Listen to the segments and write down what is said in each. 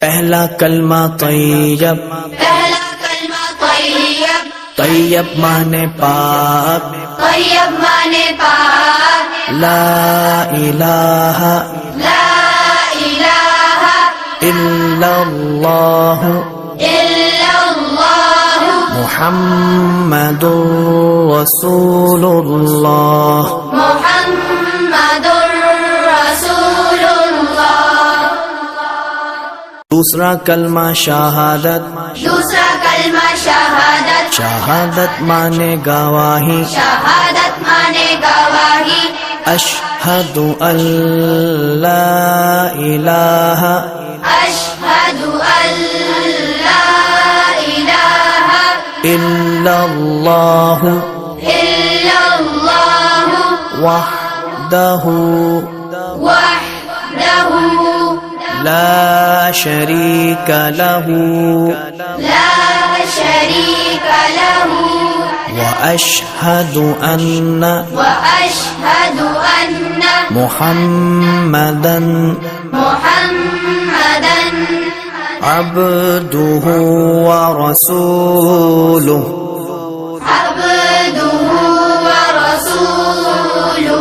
پہلا کلمہ طیب، پہلا کلمہ طیب، طیب مانے پاک، طیب مانے پاک، لا الہ لا الہ الا اللہ الا اللہ محمد رسول اللہ۔ محمد رسول اللہ۔ دوسرا کلمہ شہادت، دوسرا کلمہ شہادت، شہادت مانے گواہی، شہادت مانے گواہی، اشہد ان لا الہ اشہد ان لا الہ الا اللہ الا اللہ وحدہ وحدہ لا شریک لہ لا شریک لہ واشہد ان واشہد ان محمدا محمدا عبدہ ورسولہ۔ عبدہ ورسولہ۔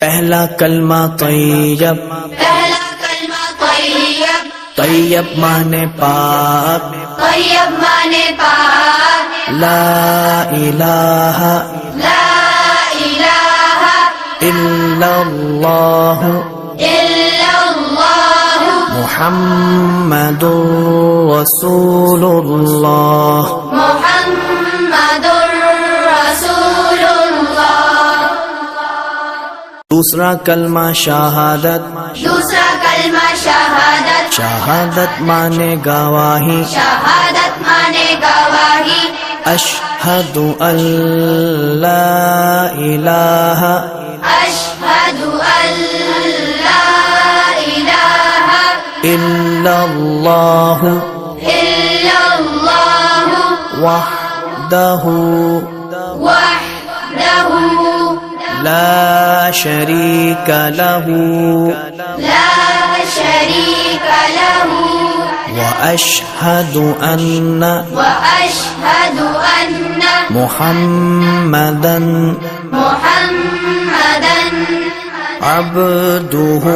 پہلا کلمہ طیب، پہلا کلمہ طیب، طیب مانے پاک، طیب مانے پاک، لا الہ لا الہ الا اللہ الا اللہ محمد رسول اللہ۔ محمد رسول اللہ۔ دوسرا کلمہ شہادت، دوسرا کلمہ شہادت، شہادت مانے گواہی، شہادت مانے گواہی، اشہد ان لا الہ اشہد ان لا الہ الا اللہ الا اللہ وحدہ وحدہ لا شریک لہ لا شریک لہ واشہد ان واشہد ان محمدا محمدا عبدہ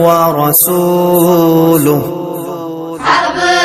ورسولہ۔ عبدہ